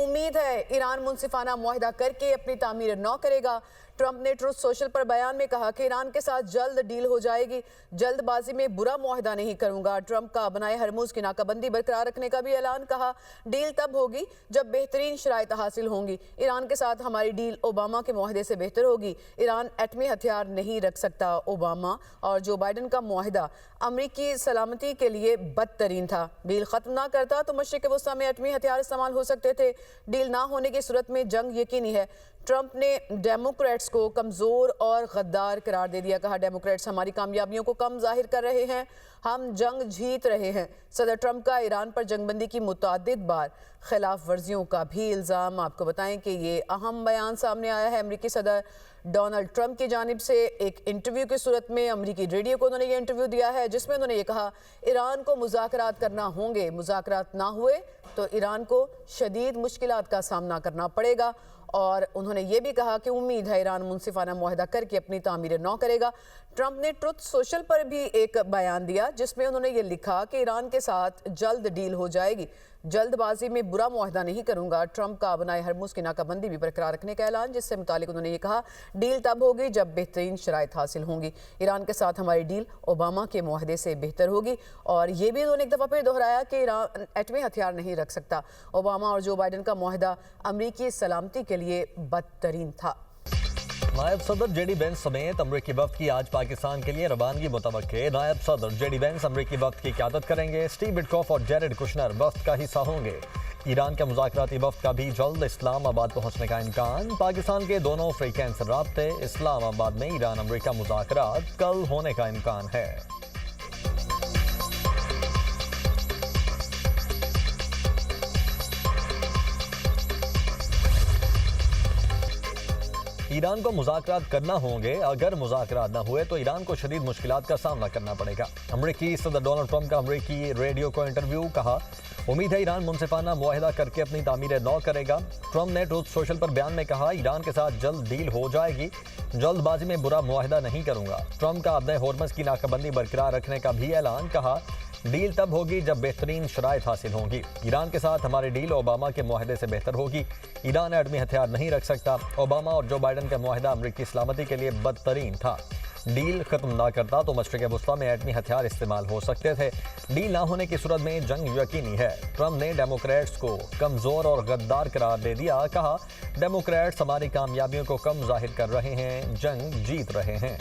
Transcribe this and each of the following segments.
उम्मीद है ईरान मुनसिफाना मुआहिदा करके अपनी तामीर नौ करेगा। ट्रंप ने ट्रुथ सोशल पर बयान में कहा कि ईरान के साथ जल्द डील हो जाएगी, जल्दबाजी में बुरा मुआहिदा नहीं करूंगा। ट्रंप का बनाए हरमुज की नाकाबंदी बरकरार रखने का भी ऐलान। कहा डील तब होगी जब बेहतरीन शराइत हासिल होंगी। ईरान के साथ हमारी डील ओबामा के मुआहिदे से बेहतर होगी। ईरान एटमी हथियार नहीं रख सकता। ओबामा और जो बाइडन का मुआहिदा अमरीकी सलामती के लिए बदतरीन था। डील खत्म ना करता तो मशरिक वस्ता में एटमी हथियार इस्तेमाल हो सकते थे। डील ना होने की सूरत में जंग यकीनी है। ट्रंप ने डेमोक्रेट्स को कमज़ोर और गद्दार करार दे दिया। कहा डेमोक्रेट्स हमारी कामयाबियों को कम जाहिर कर रहे हैं, हम जंग जीत रहे हैं। सदर ट्रंप का ईरान पर जंगबंदी की मुतअद्दिद बार खिलाफ वर्जियों का भी इल्ज़ाम। आपको बताएं कि ये अहम बयान सामने आया है अमरीकी सदर डोनाल्ड ट्रंप की जानिब से एक इंटरव्यू की सूरत में। अमरीकी रेडियो को उन्होंने ये इंटरव्यू दिया है जिसमें उन्होंने ये कहा ईरान को मुज़ाकरात करना होंगे, मुज़ाकरात ना हुए तो ईरान को शदीद मुश्किलात का सामना करना पड़ेगा। और उन्होंने ये भी कहा कि उम्मीद है ईरान मुनसिफाना मुआहिदा करके अपनी तामीर नौ करेगा। ट्रंप ने ट्रुथ सोशल पर भी एक बयान दिया जिसमें उन्होंने ये लिखा कि ईरान के साथ जल्द डील हो जाएगी, जल्दबाजी में बुरा मुआहिदा नहीं करूंगा। ट्रंप का बनाए हरमुज की नाकाबंदी भी बरकरार रखने का ऐलान, जिससे मुतालिक उन्होंने ये कहा डील तब होगी जब बेहतरीन शराइत हासिल होंगी। ईरान के साथ हमारी डील ओबामा के मुआहदे से बेहतर होगी। और ये भी उन्होंने एक दफ़ा फिर दोहराया कि ईरान एटमी हथियार नहीं रख सकता। ओबामा और जो बाइडन का मुआहदा अमरीकी सलामती के लिए बदतरीन था। नायब सदर जेडी वेंस समेत अमरीकी वफ्द की आज पाकिस्तान के लिए रवानगी मुतवक्के। नायब सदर जेडी वेंस अमरीकी वफ्द की क़यादत करेंगे। स्टीव विटकॉफ और जेरेड कुशनर वफ्द का हिस्सा होंगे। ईरान के मुज़ाकराती वफ्द का भी जल्द इस्लामाबाद पहुंचने का इम्कान। पाकिस्तान के दोनों फ्रीक्वेंस राब्ते इस्लामाबाद में ईरान अमरीका मुज़ाकरात कल होने का इम्कान है। ईरान को मुज़ाकरात करना होंगे, अगर मुज़ाकरात न हुए तो ईरान को शदीद मुश्किलात का सामना करना पड़ेगा। अमरीकी सदर डोनाल्ड ट्रंप का अमरीकी रेडियो को इंटरव्यू। कहा उम्मीद है ईरान मुनसिफाना मुआहिदा करके अपनी तामीर नौ करेगा। ट्रंप ने ट्रुथ सोशल पर बयान में कहा ईरान के साथ जल्द डील हो जाएगी, जल्दबाजी में बुरा मुआहिदा नहीं करूंगा। ट्रंप का अपने हरमुज की नाकाबंदी बरकरार रखने का भी ऐलान। कहा डील तब होगी जब बेहतरीन शराइत हासिल होंगी। ईरान के साथ हमारी डील ओबामा के मुआहदे से बेहतर होगी। ईरान एटमी हथियार नहीं रख सकता। ओबामा और जो बाइडन का मुआहदा अमरीकी सलामती के लिए बदतरीन था। डील खत्म ना करता तो मशरिक़ वस्ता में एटमी हथियार इस्तेमाल हो सकते थे। डील ना होने की सूरत में जंग यकीनी है। ट्रंप ने डेमोक्रेट्स को कमज़ोर और गद्दार करार दे दिया। कहा डेमोक्रेट्स हमारी कामयाबियों को कम जाहिर कर रहे हैं, जंग जीत रहे हैं।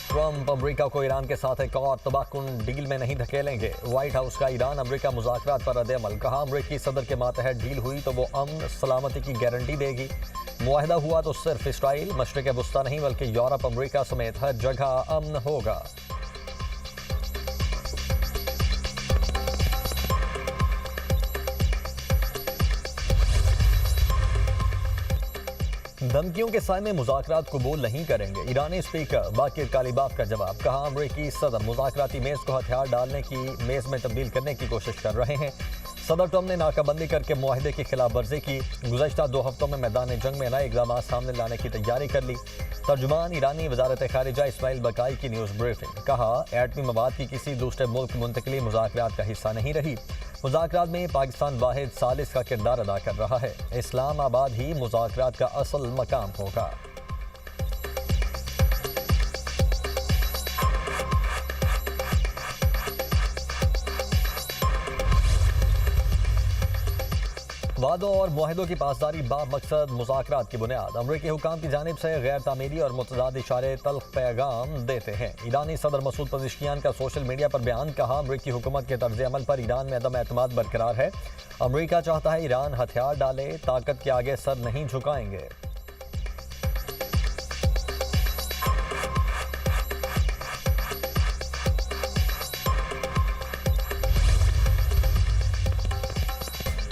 ट्रंप अमरीका को ईरान के साथ एक और तबाहकुन डील में नहीं धकेलेंगे। व्हाइट हाउस का ईरान अमरीका मुज़ाकरात पर रद्द-ए-अमल। कहा अमरीकी सदर के मातहत डील हुई तो वो अमन सलामती की गारंटी देगी। मुआहिदा हुआ तो सिर्फ इसराइल, मशरिक़ वस्ता नहीं बल्कि यूरोप, अमरीका समेत हर जगह अमन होगा। धमकियों के साए में मुज़ाकरात कबूल नहीं करेंगे। ईरानी स्पीकर बाकिर कालिबाफ का जवाब। कहा अमरीकी सदर मुज़ाकराती मेज़ को हथियार डालने की मेज़ में तब्दील करने की कोशिश कर रहे हैं। सदर ट्रंप ने नाकाबंदी करके मुआहदे की खिलाफ वर्जी की। गुज़श्ता 2 हफ्तों में मैदान जंग में नए इक़दामात सामने लाने की तैयारी कर ली। तर्जुमान ईरानी वज़ारत ख़ारिजा इस्माइल बकाई की न्यूज़ ब्रीफिंग। कहा एटमी मवाद की किसी दूसरे मुल्क मुंतकली मुज़ाकरात का हिस्सा नहीं रही। मुज़ाकरात में पाकिस्तान वाहिद सालिस का किरदार अदा कर रहा है। इस्लामाबाद ही मुज़ाकरात का असल मकाम होगा। वादों और मुआहदों की पासदारी मकसद मुज़ाकरात की बुनियाद। अमरीकी हुकाम की जानिब से गैर तामीरी और मुतज़ाद इशारे तल्ख पैगाम देते हैं। ईरानी सदर मसूद पज़ेश्कियान का सोशल मीडिया पर बयान। कहा अमरीकी हुकूमत के तर्ज़ अमल पर ईरान में अदम एतमाद बरकरार है। अमरीका चाहता है ईरान हथियार डाले, ताकत के आगे सर नहीं झुकाएंगे।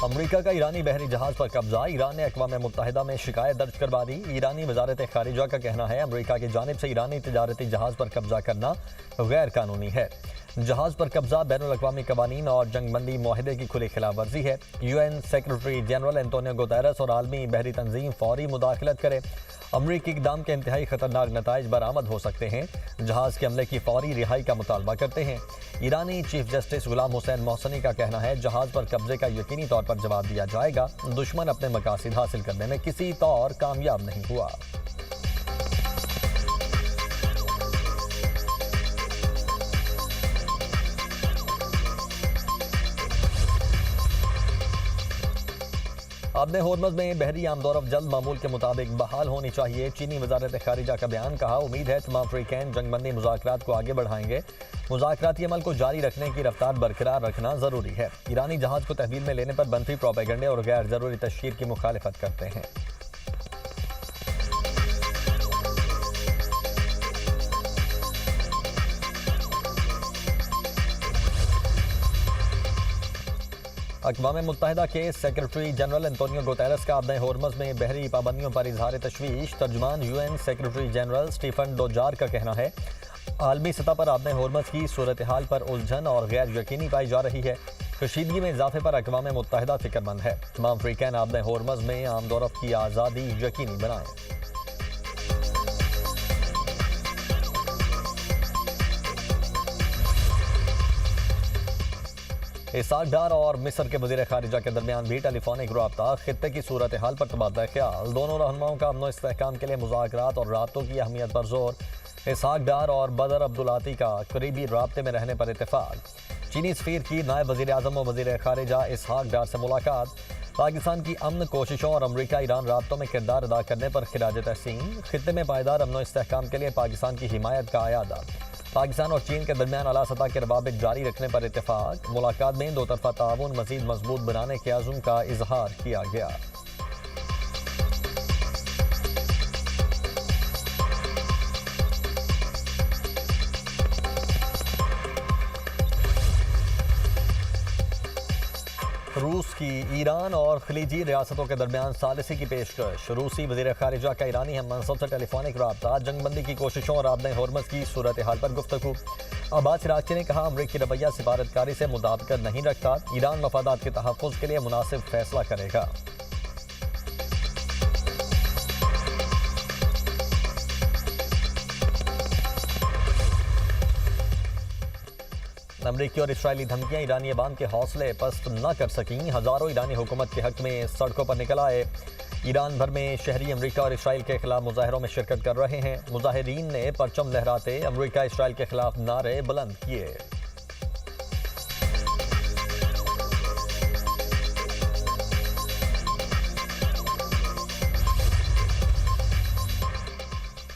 अमरीका का ईरानी बहरी जहाज पर कब्जा। ईरान ने अक़वाम मुत्तहिदा में शिकायत दर्ज करवा दी। ईरानी वज़ारत ख़ारिजा का कहना है अमरीका की जानिब से ईरानी तिजारती जहाज पर कब्जा करना गैर कानूनी है। जहाज पर कब्जा बैनुल-अक़वामी कवानीन और जंगबंदी मुआहदे की खुली खिलाफवर्जी है। UN secretary general Antonio Guterres और आलमी बहरी तंजीम फौरी मुदाखलत करे। अमरीकी इक़दाम के इंतहाई खतरनाक नताइज बरामद हो सकते हैं। जहाज के अमले की फौरी रिहाई का मुतालबा करते हैं। ईरानी चीफ जस्टिस गुलाम हुसैन मोहसनी का कहना है, जहाज पर कब्जे का यकीनी तौर पर जवाब दिया जाएगा। दुश्मन अपने मकासद हासिल करने में किसी तौर कामयाब नहीं हुआ। आपने होर्मज़ में बहरी आमदोरफ जल्द मामूल के मुताबिक बहाल होनी चाहिए। चीनी वजारत खारिजा का बयान। कहा, उम्मीद है तमाम फ्रीकैन जंगबंदी मुज़ाकरात को आगे बढ़ाएंगे। मुज़ाकराती अमल को जारी रखने की रफ्तार बरकरार रखना ज़रूरी है। ईरानी जहाज़ को तहवील में लेने पर मनफी प्रोपेगेंडे और गैर ज़रूरी तशहीर की मुखालिफत करते हैं। अक़वाम मुत्तहिदा के सेक्रेटरी जनरल एंटोनियो गुतेरेस का अपने होर्मज़ में बहरी पाबंदियों पर इजहार तशवीश। तर्जुमान UN सेक्रेटरी जनरल स्टीफन डोजार का कहना है, आलमी सतह पर अपने होर्मज़ की सूरत हाल पर उलझन और गैर यकीनी पाई जा रही है। कशीदगी में इजाफे पर अक़वाम मुत्तहिदा फिक्रमंद है। तमाम फ्रीकैन अपने होर्मज़ में आमदोरफ की आज़ादी यकीनी बनाएं। इसहाक डार और मिस्र के वज़ीर खारिजा के दरमियान भी टेलीफोनिक रब्ता। खित्ते की सूरत हाल पर तबादला ख्याल। दोनों रहनुमाओं का अमन इस्तेहकाम के लिए मुज़ाकरात और राब्तों की अहमियत पर जोर। इसहाक डार और बदर अब्दुलाती का करीबी राब्ते में रहने पर इत्तेफाक। चीनी सफ़ीर की नायब वज़ीर आज़म और वज़ीर खारिजा इसहाक डार से मुलाकात। पाकिस्तान की अमन कोशिशों और अमरीका ईरान राब्तों में किरदार अदा करने पर खिराज तहसीन। खित्ते में पायदार अमन इस्तेहकाम के लिए पाकिस्तान की हिमायत का आयादा। पाकिस्तान और चीन के दरमियान आला सतह के रवाबित जारी रखने पर इत्तेफाक। मुलाकात में दो तरफा ताउन मज़ीद मजबूत बनाने के अज़्म का इजहार किया गया। रूस की ईरान और खलीजी रियासतों के दरमियान सालिसी की पेशकश। रूसी वज़ीर खारिजा का ईरानी हम मनसब से टेलीफोनिक रब्ता। जंगबंदी की कोशिशों और आपने होर्मज़ की सूरत हाल पर गुफ्तगू। अब्बास इराक़ची ने कहा, अमरीकी रवैया सिफारतकारी से मुताबिकत नहीं रखता। ईरान मफादात के तहफ़्फ़ुज़ के लिए मुनासिब फैसला करेगा। अमरीकी और इसराइली धमकियां ईरानी अवाम के हौसले पस्त न कर सकीं। हज़ारों ईरानी हुकूमत के हक में सड़कों पर निकल आए। ईरान भर में शहरी अमरीका और इसराइल के खिलाफ मुजाहरों में शिरकत कर रहे हैं। मुजाहिरीन ने परचम लहराते अमरीका इसराइल के खिलाफ नारे बुलंद किए।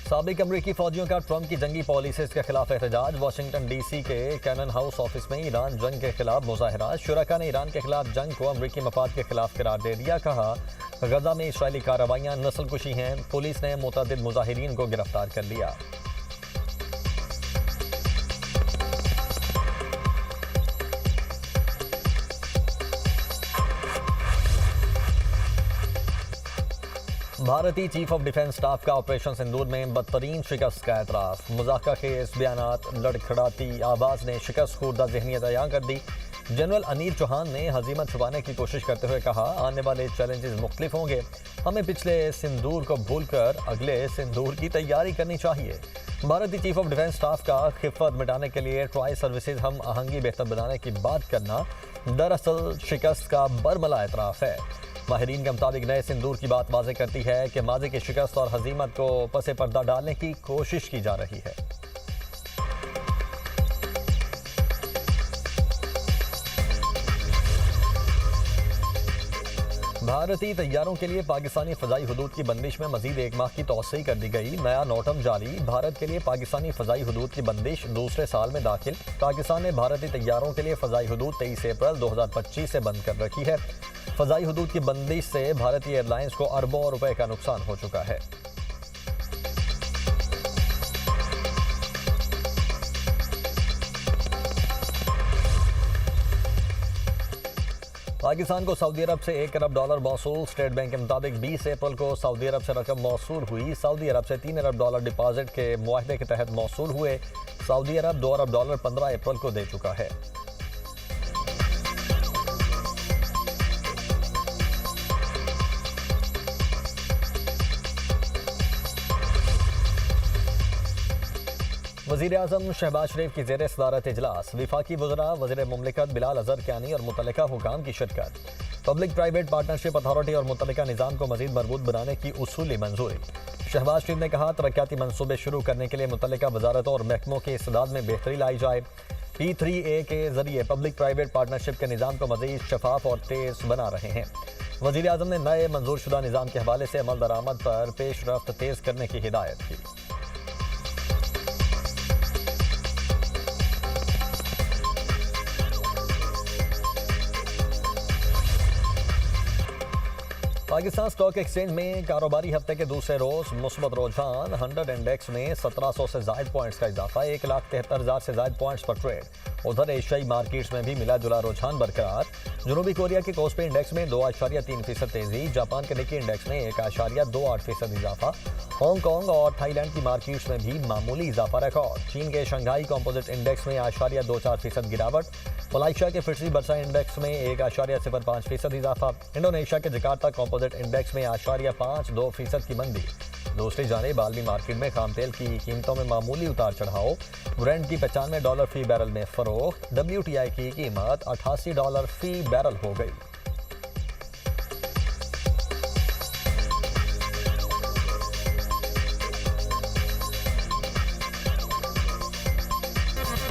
साबिक अमरीकी फौजियों का ट्रंप की जंगी पॉलिसीज के खिलाफ एहतजाज। वाशिंगटन DC के कैनन हाउस ऑफिस में ईरान जंग के खिलाफ मुजाहरा। शुरका ने ईरान के खिलाफ जंग को अमरीकी मफाद के खिलाफ करार दे दिया। कहा, गजा में इसराइली कार्रवाइयां नस्लकुशी हैं। पुलिस ने मुतअद्दिद मुजाहिरीन को गिरफ्तार कर लिया। भारतीय चीफ ऑफ डिफेंस स्टाफ का ऑपरेशन सिंदूर में बदतरीन शिकस्त का एतराफ़। मज़ाक़ा खेज़ बयानात, लड़खड़ाती आवाज़ ने शिकस्त खुर्दा ज़हनियत अयां कर दी। जनरल अनिल चौहान ने हज़ीमत छुपाने की कोशिश करते हुए कहा, आने वाले चैलेंजेस मुख्तलिफ होंगे। हमें पिछले सिंदूर को भूलकर अगले सिंदूर की तैयारी करनी चाहिए। भारतीय चीफ ऑफ डिफेंस स्टाफ का खिफ़त मिटाने के लिए ट्राई सर्विसेज हम आहंगी बेहतर बनाने की बात करना दरअसल शिकस्त का बरमला एतराफ़ है। माहिरीन के मुताबिक नए सिंदूर की बात वाज़ेह करती है कि माज़ी की शिकस्त और हज़ीमत को पसे पर्दा डालने की कोशिश की जा रही है। भारतीय तैयारों के लिए पाकिस्तानी फ़ज़ाई हुदूद की बंदिश में मज़ीद 1 माह की तौसीह कर दी गई। नया नोटम जारी। भारत के लिए पाकिस्तानी फ़ज़ाई हुदूद की बंदिश दूसरे साल में दाखिल। पाकिस्तान ने भारतीय तैयारों के लिए फ़ज़ाई हुदूद 23 अप्रैल 2025 से बंद कर रखी है। फ़ज़ाई हुदूद की बंदिश से भारतीय एयरलाइंस को अरबों रुपए का नुकसान हो चुका है। पाकिस्तान को सऊदी अरब से $1 अरब मौसूल। स्टेट बैंक के मुताबिक 20 अप्रैल को सऊदी अरब से रकम मौसूल हुई। सऊदी अरब से $3 अरब डिपॉजिट के मुआहदे के तहत मौसूल हुए। सऊदी अरब $2 अरब 15 अप्रैल को दे चुका है। वज़ीर आज़म शहबाज शरीफ की ज़ेर सदारत इजलास। विफाकी वज़रा, वज़ीर मुमलिकत बिलाल अज़हर कियानी और मुतल्लिका हुकाम की शिरकत। पब्लिक प्राइवेट पार्टनरशिप अथॉरिटी और मुतल्लिका निज़ाम को मज़ीद मजबूत बनाने की उसूली मंजूरी। शहबाज शरीफ ने कहा, तरक्याती मनसूबे शुरू करने के लिए मुतल्लिका वजारतों और महकमों के इस्तेदाद में बेहतरी लाई जाए। P3A के जरिए पब्लिक प्राइवेट पार्टनरशिप के निज़ाम को मज़ीद शफाफ और तेज़ बना रहे हैं। वज़ीर आज़म ने नए मंजूर शुदा निज़ाम के हवाले से अमल दरामद पर पेश रफ्त तेज़ करने की हिदायत की। पाकिस्तान स्टॉक एक्सचेंज में कारोबारी हफ्ते के दूसरे रोज मुस्बत रुझान। 100 इंडेक्स में 1700 से जायद पॉइंट्स का इजाफा, 1,73,000 से जायद पॉइंट्स पर ट्रेड। उधर एशियाई मार्केट्स में भी मिला जुला रुझान बरकरार। जनूबी कोरिया के कोस्पी इंडेक्स में 2.3% तेजी, जापान के निकी इंडेक्स में 1.28% इजाफा। हांगकांग और थाईलैंड की मार्केट्स में भी मामूली इजाफा रिकॉर्ड। चीन के शंघाई कंपोजिट इंडेक्स में 0.24% गिरावट। मलाइशिया के फिटजी बर्सा इंडेक्स में 1.05% इजाफा। इंडोनेशिया के जकार्ता कंपोजिट इंडेक्स में 0.52% की मंदी। दूसरी जानिब आलमी मार्केट में खाम तेल की कीमतों में मामूली उतार चढ़ाव। ब्रेंट की $95 फी बैरल में फरोख्त। WTI की कीमत $88 फी बैरल हो गई।